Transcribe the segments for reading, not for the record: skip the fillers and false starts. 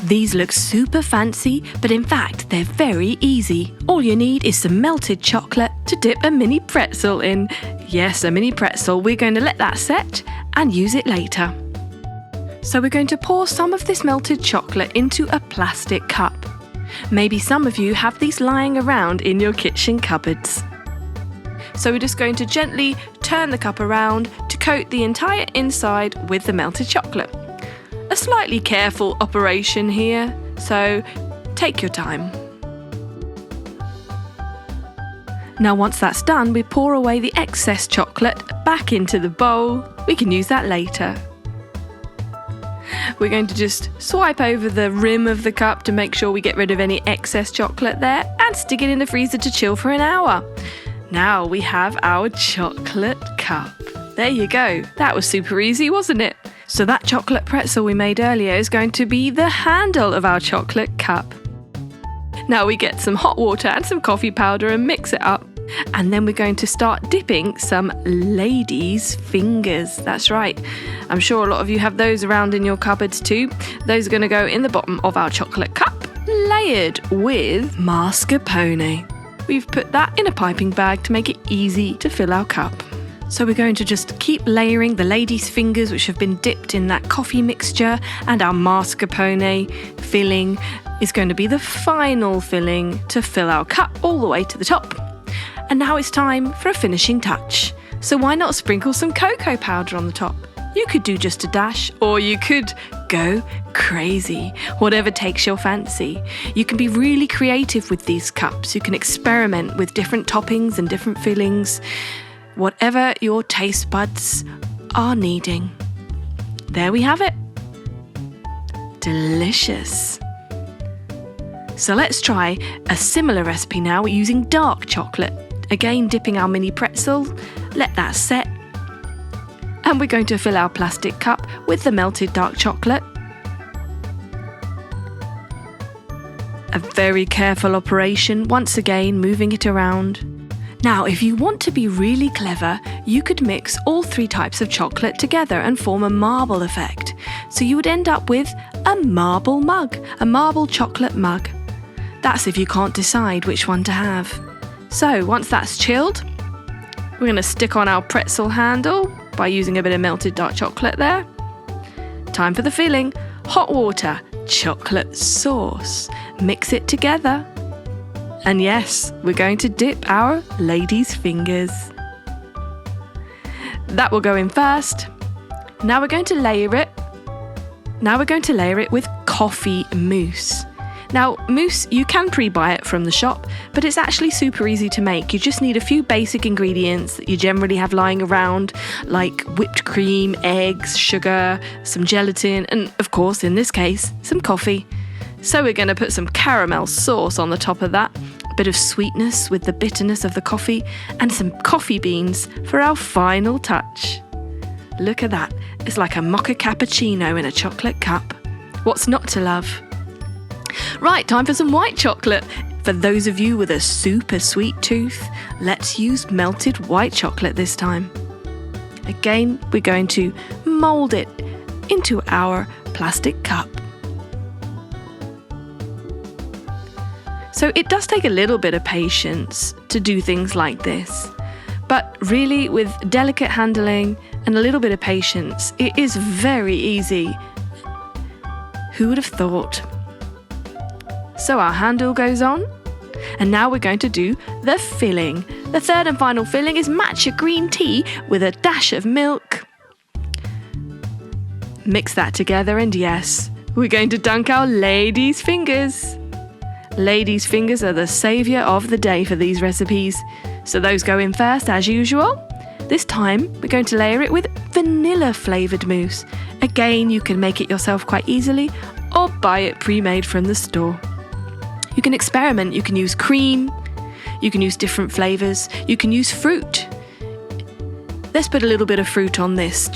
These look super fancy, but in fact they're very easy. All you need is some melted chocolate to dip a mini pretzel in. Yes, a mini pretzel. We're going to let that set and use it later. So we're going to pour some of this melted chocolate into a plastic cup. Maybe some of you have these lying around in your kitchen cupboards. So we're just going to gently turn the cup around to coat the entire inside with the melted chocolate. A slightly careful operation here, so take your time. Now once that's done, we pour away the excess chocolate back into the bowl. We can use that later. We're going to just swipe over the rim of the cup to make sure we get rid of any excess chocolate there and stick it in the freezer to chill for an hour. Now we have our chocolate cup. There you go. That was super easy, wasn't it? So that chocolate pretzel we made earlier is going to be the handle of our chocolate cup. Now we get some hot water and some coffee powder and mix it up. And then we're going to start dipping some ladies' fingers. That's right. I'm sure a lot of you have those around in your cupboards too. Those are going to go in the bottom of our chocolate cup, layered with mascarpone. We've put that in a piping bag to make it easy to fill our cup. So we're going to just keep layering the ladies' fingers, which have been dipped in that coffee mixture, and our mascarpone filling is going to be the final filling to fill our cup all the way to the top. And now it's time for a finishing touch. So why not sprinkle some cocoa powder on the top? You could do just a dash, or you could go crazy, whatever takes your fancy. You can be really creative with these cups. You can experiment with different toppings and different fillings, whatever your taste buds are needing. There we have it. Delicious. So let's try a similar recipe now using dark chocolate. Again, dipping our mini pretzel, let that set. And we're going to fill our plastic cup with the melted dark chocolate. A very careful operation, once again moving it around. Now, if you want to be really clever, you could mix all three types of chocolate together and form a marble effect. So you would end up with a marble mug, a marble chocolate mug. That's if you can't decide which one to have. So once that's chilled, we're going to stick on our pretzel handle by using a bit of melted dark chocolate there. Time for the filling. Hot water, chocolate sauce. Mix it together. And yes, we're going to dip our ladies' fingers. That will go in first. Now we're going to layer it. Now we're going to layer it with coffee mousse. Now, mousse, you can pre-buy it from the shop, but it's actually super easy to make. You just need a few basic ingredients that you generally have lying around, like whipped cream, eggs, sugar, some gelatin, and of course, in this case, some coffee. So we're going to put some caramel sauce on the top of that, a bit of sweetness with the bitterness of the coffee, and some coffee beans for our final touch. Look at that. It's like a mocha cappuccino in a chocolate cup. What's not to love? Right, time for some white chocolate. For those of you with a super sweet tooth, let's use melted white chocolate this time. Again, we're going to mould it into our plastic cup. So it does take a little bit of patience to do things like this. But really, with delicate handling and a little bit of patience, it is very easy. Who would have thought? So our handle goes on, and now we're going to do the filling. The third and final filling is matcha green tea with a dash of milk. Mix that together, and yes, we're going to dunk our ladies' fingers. Ladies' fingers are the saviour of the day for these recipes. So those go in first, as usual. This time, we're going to layer it with vanilla-flavoured mousse. Again, you can make it yourself quite easily, or buy it pre-made from the store. You can experiment. You can use cream. You can use different flavours. You can use fruit. Let's put a little bit of fruit on this.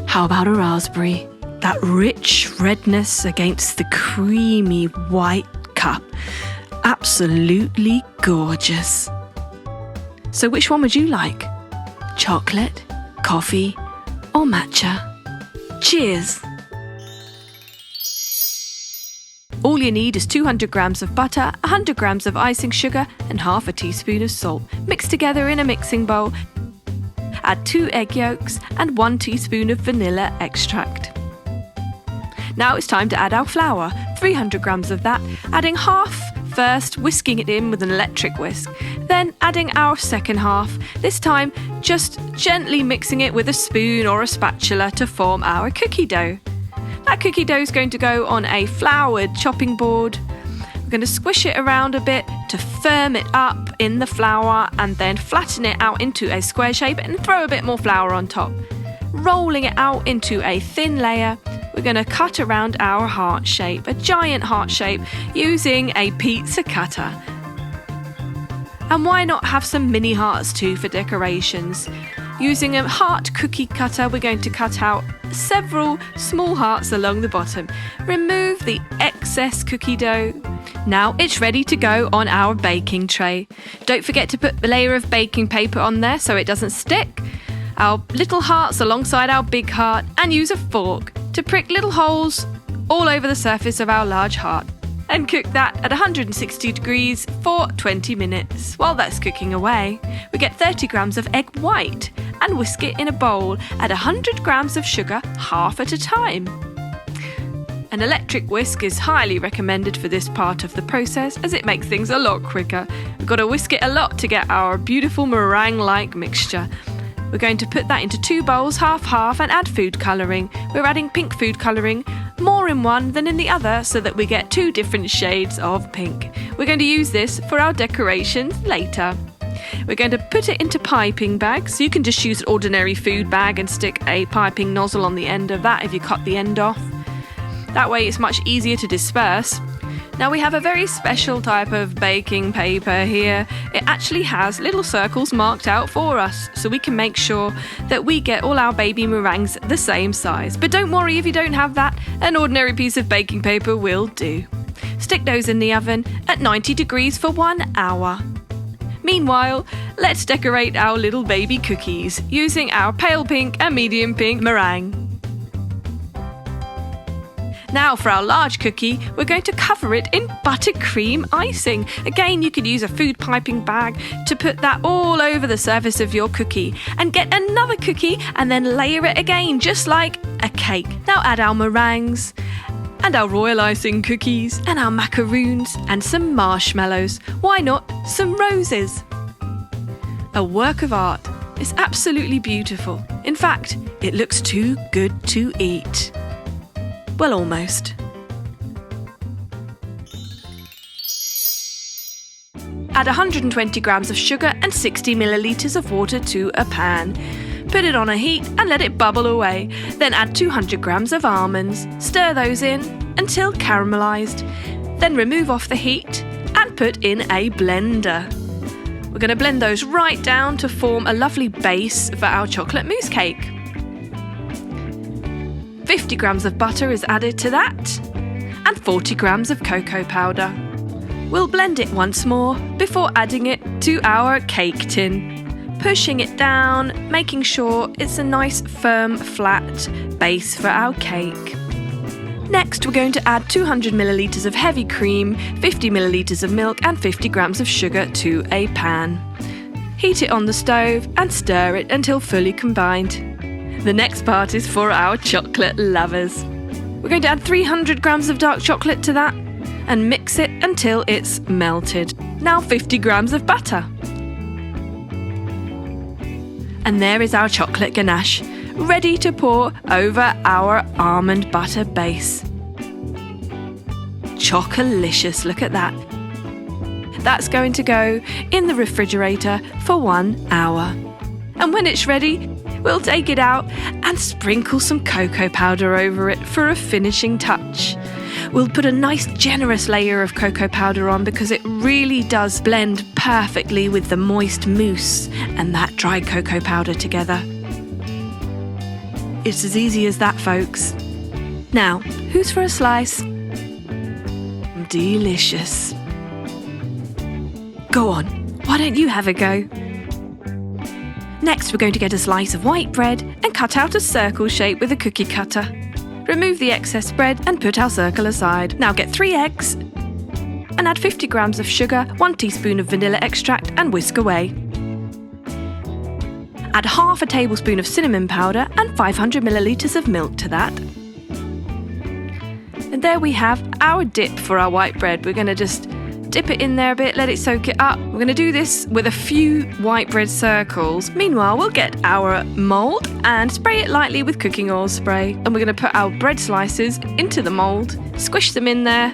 How about a raspberry? That rich redness against the creamy white cup. Absolutely gorgeous. So which one would you like? Chocolate, coffee, or matcha? Cheers! you need is 200 grams of butter, 100 grams of icing sugar and half a teaspoon of salt. Mix together in a mixing bowl. Add 2 egg yolks and 1 teaspoon of vanilla extract. Now it's time to add our flour, 300 grams of that, adding half first, whisking it in with an electric whisk. Then adding our second half, this time just gently mixing it with a spoon or a spatula to form our cookie dough. That cookie dough is going to go on a floured chopping board. We're going to squish it around a bit to firm it up in the flour and then flatten it out into a square shape and throw a bit more flour on top. Rolling it out into a thin layer, we're going to cut around our heart shape, a giant heart shape, using a pizza cutter. And why not have some mini hearts too for decorations? Using a heart cookie cutter, we're going to cut out several small hearts along the bottom. Remove the excess cookie dough. Now it's ready to go on our baking tray. Don't forget to put a layer of baking paper on there so it doesn't stick. Our little hearts alongside our big heart, and use a fork to prick little holes all over the surface of our large heart. And cook that at 160 degrees for 20 minutes. While that's cooking away, we get 30 grams of egg white and whisk it in a bowl. Add 100 grams of sugar, half at a time. An electric whisk is highly recommended for this part of the process as it makes things a lot quicker. We've got to whisk it a lot to get our beautiful meringue-like mixture. We're going to put that into 2 bowls, half-half, and add food colouring. We're adding pink food colouring, more in one than in the other, so that we get 2 different shades of pink. We're going to use this for our decorations later. We're going to put it into piping bags. So you can just use an ordinary food bag and stick a piping nozzle on the end of that if you cut the end off. That way it's much easier to disperse. Now we have a very special type of baking paper here. It actually has little circles marked out for us, so we can make sure that we get all our baby meringues the same size. But don't worry if you don't have that, an ordinary piece of baking paper will do. Stick those in the oven at 90 degrees for 1 hour. Meanwhile, let's decorate our little baby cookies using our pale pink and medium pink meringue. Now for our large cookie, we're going to cover it in buttercream icing. Again, you could use a food piping bag to put that all over the surface of your cookie and get another cookie and then layer it again, just like a cake. Now add our meringues and our royal icing cookies and our macaroons and some marshmallows. Why not some roses? A work of art. It's absolutely beautiful. In fact, it looks too good to eat. Well, almost. Add 120 grams of sugar and 60 millilitres of water to a pan. Put it on a heat and let it bubble away. Then add 200 grams of almonds. Stir those in until caramelised. Then remove off the heat and put in a blender. We're going to blend those right down to form a lovely base for our chocolate mousse cake. 50 grams of butter is added to that, and 40 grams of cocoa powder. We'll blend it once more before adding it to our cake tin, pushing it down, making sure it's a nice, firm, flat base for our cake. Next, we're going to add 200 millilitres of heavy cream, 50 millilitres of milk, and 50 grams of sugar to a pan. Heat it on the stove and stir it until fully combined. The next part is for our chocolate lovers. We're going to add 300 grams of dark chocolate to that and mix it until it's melted. Now 50 grams of butter. And there is our chocolate ganache, ready to pour over our almond butter base. Chocolicious, look at that. That's going to go in the refrigerator for 1 hour. And when it's ready, we'll take it out and sprinkle some cocoa powder over it for a finishing touch. We'll put a nice generous layer of cocoa powder on because it really does blend perfectly with the moist mousse and that dried cocoa powder together. It's as easy as that, folks. Now, who's for a slice? Delicious. Go on, why don't you have a go? Next, we're going to get a slice of white bread and cut out a circle shape with a cookie cutter. Remove the excess spread and put our circle aside. Now get 3 eggs and add 50 grams of sugar, 1 teaspoon of vanilla extract and whisk away. Add half a tablespoon of cinnamon powder and 500 millilitres of milk to that. And there we have our dip for our white bread. We're going to just dip it in there a bit, let it soak it up. We're going to do this with a few white bread circles. Meanwhile, we'll get our mould and spray it lightly with cooking oil spray. And we're going to put our bread slices into the mould, squish them in there,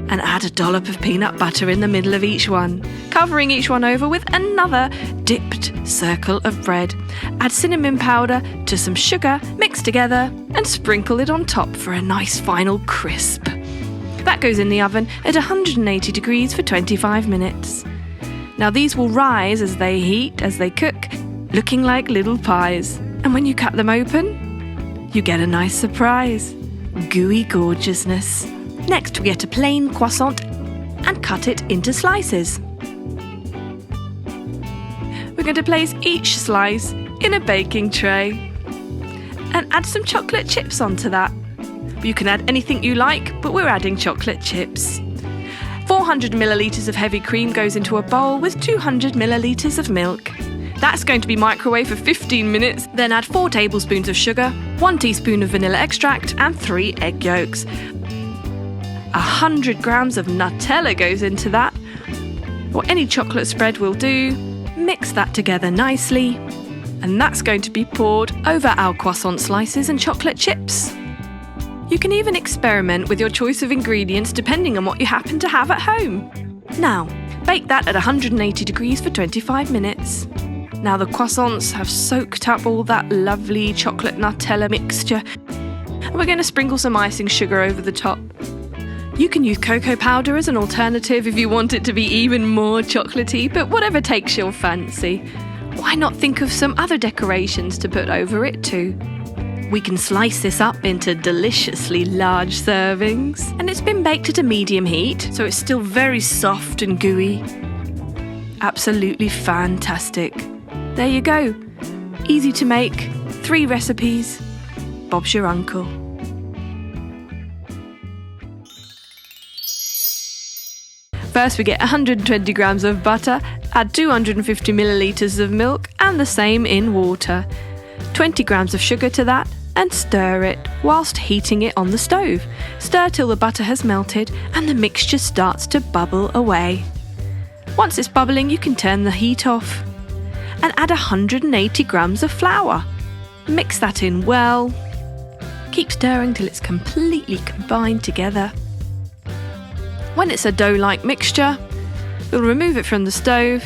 and add a dollop of peanut butter in the middle of each one, covering each one over with another dipped circle of bread. Add cinnamon powder to some sugar, mix together, and sprinkle it on top for a nice final crisp. That goes in the oven at 180 degrees for 25 minutes. Now these will rise as they heat, as they cook, looking like little pies. And when you cut them open, you get a nice surprise. Gooey gorgeousness. Next, we get a plain croissant and cut it into slices. We're going to place each slice in a baking tray and add some chocolate chips onto that. You can add anything you like, but we're adding chocolate chips. 400 millilitres of heavy cream goes into a bowl with 200 millilitres of milk. That's going to be microwaved for 15 minutes. Then add 4 tablespoons of sugar, 1 teaspoon of vanilla extract and 3 egg yolks. 100 grams of Nutella goes into that, or any chocolate spread will do. Mix that together nicely, and that's going to be poured over our croissant slices and chocolate chips. You can even experiment with your choice of ingredients depending on what you happen to have at home. Now, bake that at 180 degrees for 25 minutes. Now the croissants have soaked up all that lovely chocolate Nutella mixture, and we're going to sprinkle some icing sugar over the top. You can use cocoa powder as an alternative if you want it to be even more chocolatey, but whatever takes your fancy. Why not think of some other decorations to put over it too? We can slice this up into deliciously large servings, and it's been baked at a medium heat, so it's still very soft and gooey. Absolutely fantastic. There you go. Easy to make, 3 recipes. Bob's your uncle. First we get 120 grams of butter, add 250 millilitres of milk and the same in water. 20 grams of sugar to that and stir it whilst heating it on the stove. Stir till the butter has melted and the mixture starts to bubble away. Once it's bubbling, you can turn the heat off and add 180 grams of flour. Mix that in well. Keep stirring till it's completely combined together. When it's a dough-like mixture, we'll remove it from the stove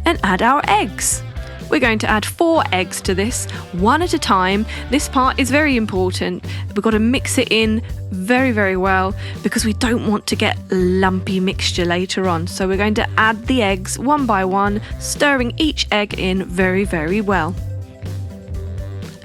and add our eggs. We're going to add 4 eggs to this, 1 at a time. This part is very important. We've got to mix it in very, very well because we don't want to get lumpy mixture later on. So we're going to add the eggs one by one, stirring each egg in very, very well.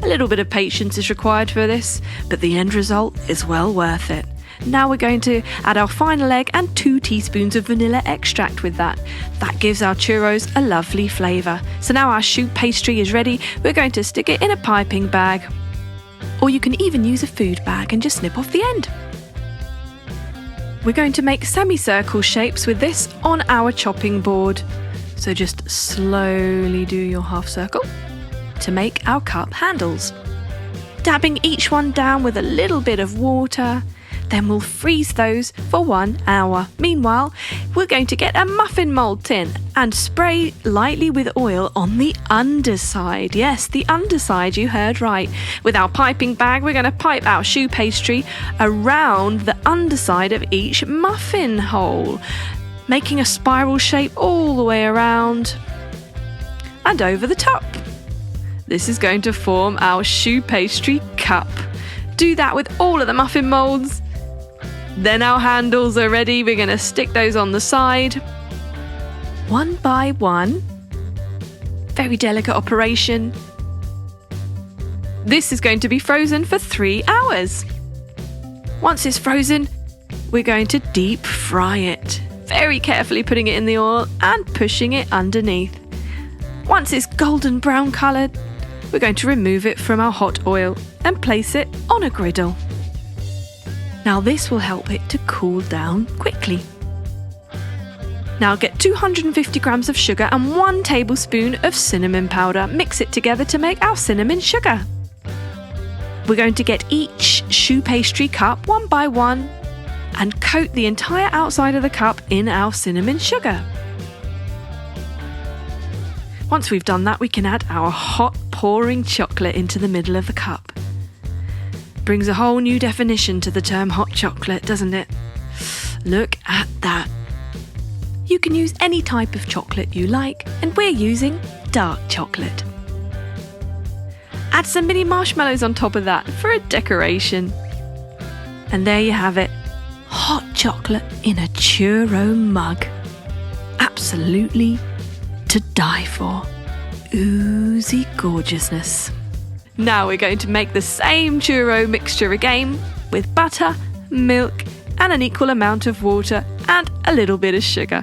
A little bit of patience is required for this, but the end result is well worth it. Now we're going to add our final egg and 2 teaspoons of vanilla extract with that. That gives our churros a lovely flavour. So now our choux pastry is ready. We're going to stick it in a piping bag. Or you can even use a food bag and just snip off the end. We're going to make semicircle shapes with this on our chopping board. So just slowly do your half circle to make our cup handles. Dabbing each one down with a little bit of water. Then we'll freeze those for 1 hour. Meanwhile, we're going to get a muffin mould tin and spray lightly with oil on the underside. Yes, the underside, you heard right. With our piping bag, we're going to pipe our choux pastry around the underside of each muffin hole, making a spiral shape all the way around and over the top. This is going to form our choux pastry cup. Do that with all of the muffin moulds. Then our handles are ready. We're going to stick those on the side, one by one. Very delicate operation. This is going to be frozen for 3 hours. Once it's frozen, we're going to deep fry it, very carefully putting it in the oil and pushing it underneath. Once it's golden brown coloured, we're going to remove it from our hot oil and place it on a griddle. Now this will help it to cool down quickly. Now get 250 grams of sugar and 1 tablespoon of cinnamon powder. Mix it together to make our cinnamon sugar. We're going to get each choux pastry cup one by one and coat the entire outside of the cup in our cinnamon sugar. Once we've done that, we can add our hot pouring chocolate into the middle of the cup. Brings a whole new definition to the term hot chocolate, doesn't it? Look at that. You can use any type of chocolate you like, and we're using dark chocolate. Add some mini marshmallows on top of that for a decoration. And there you have it, hot chocolate in a churro mug. Absolutely to die for. Oozy gorgeousness. Now we're going to make the same churro mixture again with butter, milk, and an equal amount of water and a little bit of sugar.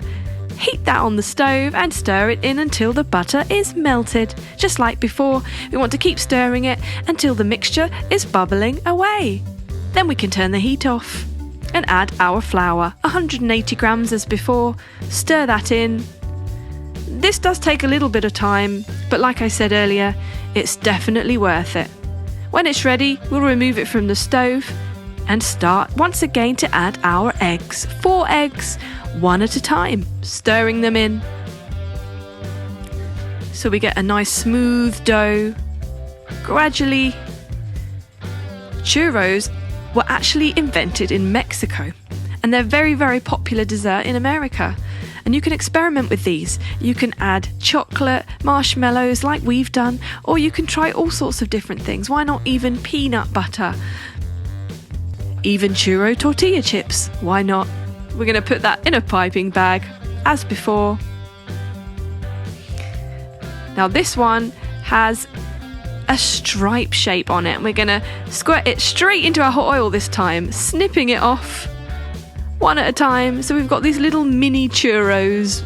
Heat that on the stove and stir it in until the butter is melted. Just like before, we want to keep stirring it until the mixture is bubbling away. Then we can turn the heat off and add our flour, 180 grams as before. Stir that in. This does take a little bit of time, but like I said earlier, it's definitely worth it. When it's ready, we'll remove it from the stove and start once again to add our eggs. 4 eggs, 1 at a time, stirring them in. So we get a nice smooth dough. Gradually, churros were actually invented in Mexico, and they're very, very popular dessert in America. And you can experiment with these. You can add chocolate, marshmallows like we've done, or you can try all sorts of different things. Why not even peanut butter? Even churro tortilla chips. Why not? We're going to put that in a piping bag, as before. Now this one has a stripe shape on it. We're going to squirt it straight into our hot oil this time, snipping it off 1 at a time. So we've got these little mini churros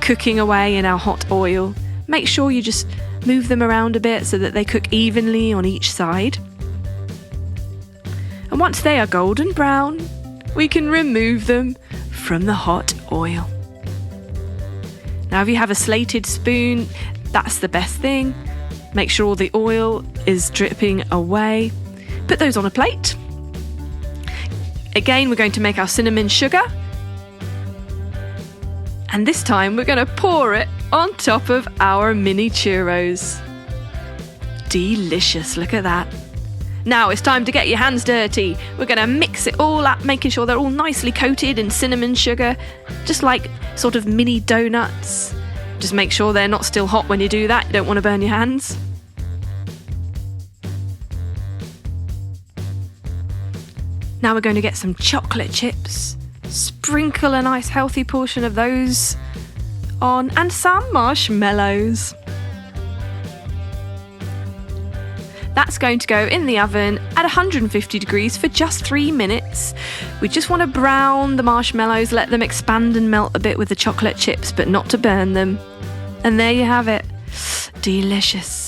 cooking away in our hot oil. Make sure you just move them around a bit so that they cook evenly on each side. And once they are golden brown, we can remove them from the hot oil. Now if you have a slated spoon, that's the best thing. Make sure all the oil is dripping away. Put those on a plate. Again, we're going to make our cinnamon sugar. And this time we're going to pour it on top of our mini churros. Delicious, look at that. Now it's time to get your hands dirty. We're going to mix it all up, making sure they're all nicely coated in cinnamon sugar, just like sort of mini donuts. Just make sure they're not still hot when you do that. You don't want to burn your hands. Now we're going to get some chocolate chips. Sprinkle a nice healthy portion of those on, and some marshmallows. That's going to go in the oven at 150 degrees for just 3 minutes. We just want to brown the marshmallows, let them expand and melt a bit with the chocolate chips, but not to burn them. And there you have it. Delicious.